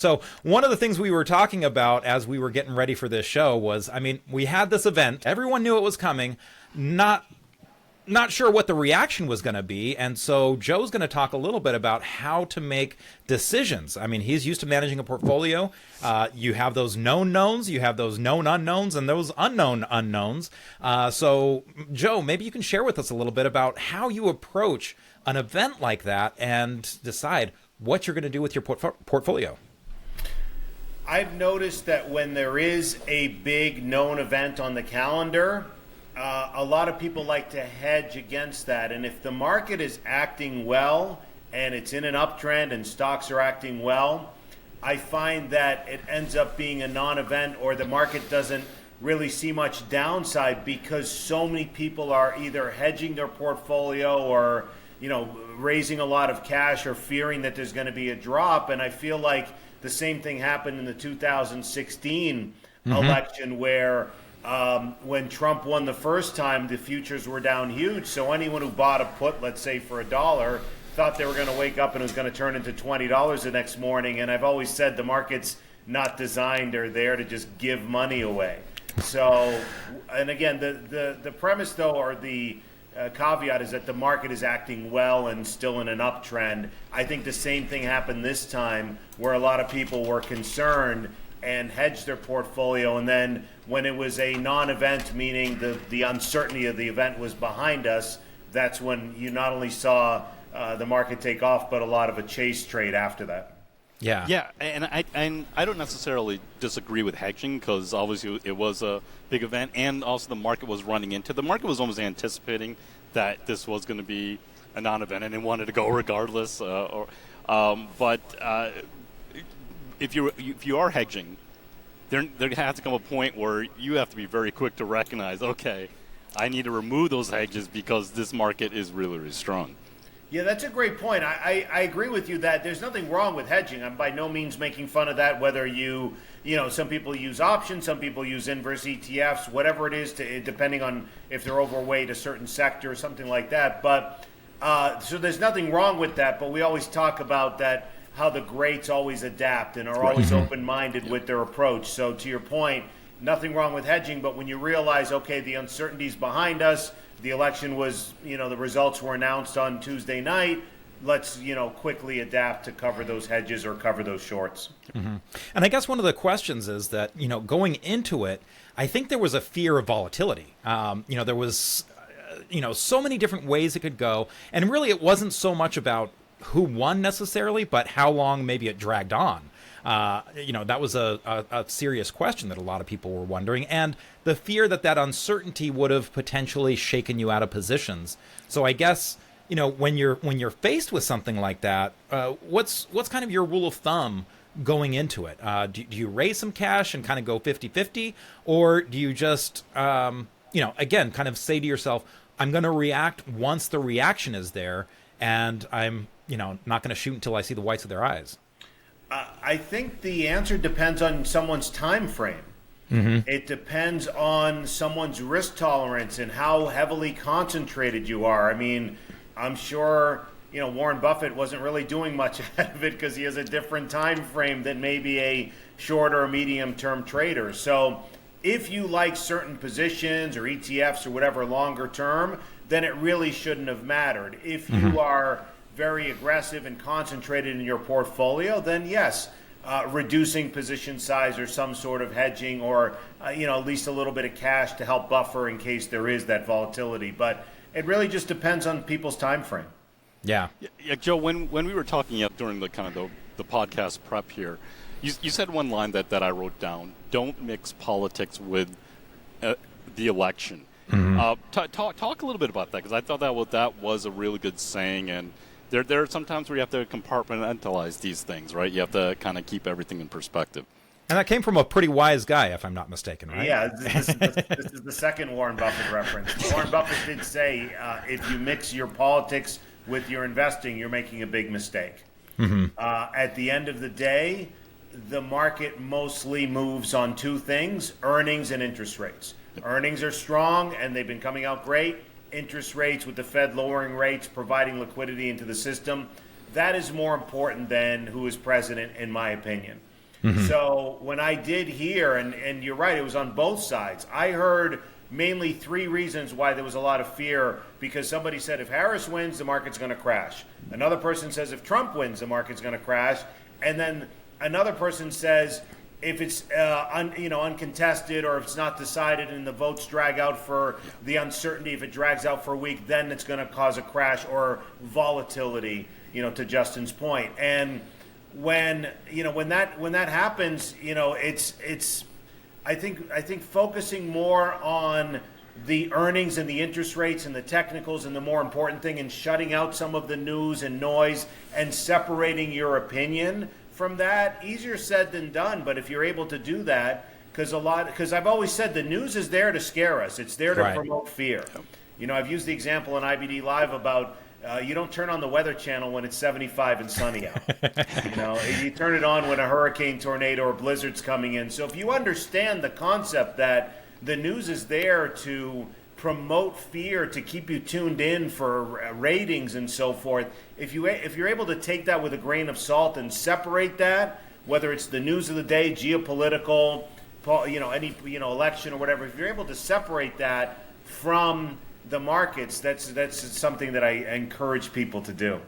So one of the things we were talking about as we were getting ready for this show was, I mean, we had this event. Everyone knew it was coming. Not sure what the reaction was going to be. And so Joe's going to talk a little bit about how to make decisions. I mean, he's used to managing a portfolio. You have those known knowns, you have those known unknowns, and those unknown unknowns. So Joe, maybe you can share with us a little bit about how you approach an event like that and decide what you're going to do with your portfolio. I've noticed that when there is a big known event on the calendar, a lot of people like to hedge against that. And if the market is acting well and it's in an uptrend and stocks are acting well, I find that it ends up being a non-event, or the market doesn't really see much downside because so many people are either hedging their portfolio or, raising a lot of cash or fearing that there's going to be a drop. And I feel like the same thing happened in the 2016 election where when Trump won the first time, the futures were down huge. So anyone who bought a put, let's say for $1, thought they were going to wake up and it was going to turn into $20 the next morning. And I've always said the market's not designed or there to just give money away. So, and again, the premise though, or the caveat is that the market is acting well and still in an uptrend. I think the same thing happened this time where a lot of people were concerned and hedged their portfolio, and then when it was a non-event, meaning the uncertainty of the event was behind us, that's when you not only saw the market take off, but a lot of a chase trade after that. Yeah, and I don't necessarily disagree with hedging because obviously it was a big event, and also the market was running into. The market was almost anticipating that this was going to be a non-event, and it wanted to go regardless. But if you are hedging, there has to come a point where you have to be very quick to recognize, okay, I need to remove those hedges because this market is really, really strong. Yeah, that's a great point. I agree with you that there's nothing wrong with hedging. I'm by no means making fun of that, whether some people use options, some people use inverse ETFs, whatever it is, depending on if they're overweight a certain sector or something like that. But so there's nothing wrong with that, but we always talk about that, how the greats always adapt and are always open-minded with their approach. So to your point, nothing wrong with hedging, but when you realize, okay, the uncertainty's behind us, the election was, the results were announced on Tuesday night, let's, quickly adapt to cover those hedges or cover those shorts. Mm-hmm. And I guess one of the questions is that, going into it, I think there was a fear of volatility. There was, so many different ways it could go. And really, it wasn't so much about who won necessarily, but how long maybe it dragged on. That was a serious question that a lot of people were wondering, and the fear that uncertainty would have potentially shaken you out of positions. So I guess, when you're faced with something like that, what's kind of your rule of thumb going into it? Do you raise some cash and kind of go 50-50, or do you just, again, kind of say to yourself, I'm going to react once the reaction is there, and I'm, not going to shoot until I see the whites of their eyes? I think the answer depends on someone's time frame. Mm-hmm. It depends on someone's risk tolerance and how heavily concentrated you are. I mean, I'm sure, Warren Buffett wasn't really doing much out of it because he has a different time frame than maybe a short or medium-term trader. So if you like certain positions or ETFs or whatever longer term, then it really shouldn't have mattered. If you are very aggressive and concentrated in your portfolio, then yes, reducing position size or some sort of hedging or, at least a little bit of cash to help buffer in case there is that volatility. But it really just depends on people's time frame. Yeah, Joe, when we were talking during the kind of the podcast prep here, you said one line that I wrote down: don't mix politics with the election. Talk a little bit about that, because I thought that was a really good saying, and there are sometimes where you have to compartmentalize these things, right? You have to kind of keep everything in perspective. And that came from a pretty wise guy, if I'm not mistaken, right? Yeah, this is the second Warren Buffett reference. Warren Buffett did say, if you mix your politics with your investing, you're making a big mistake. At the end of the day, the market mostly moves on two things: earnings and interest rates. Earnings are strong, and they've been coming out great. Interest rates, with the Fed lowering rates, providing liquidity into the system, that is more important than who is president, in my opinion. So when I did hear, and you're right, it was on both sides. I heard mainly 3 reasons why there was a lot of fear, because somebody said if Harris wins, the market's going to crash. Another person says if Trump wins, the market's going to crash. And then another person says if it's uncontested, or if it's not decided and the votes drag out for the uncertainty, if it drags out for a week, then it's going to cause a crash or volatility, to Justin's point. And when that happens, it's I think focusing more on the earnings and the interest rates and the technicals, and the more important thing, and shutting out some of the news and noise and separating your opinion from that. Easier said than done, but if you're able to do that, because I've always said the news is there to scare us. It's there to promote fear. I've used the example on IBD Live about you don't turn on the Weather Channel when it's 75 and sunny out. You turn it on when a hurricane, tornado, or blizzard's coming in. So if you understand the concept that the news is there to promote fear, to keep you tuned in for ratings and so forth, if you're able to take that with a grain of salt and separate that, whether it's the news of the day, geopolitical, any election or whatever, if you're able to separate that from the markets, that's something that I encourage people to do.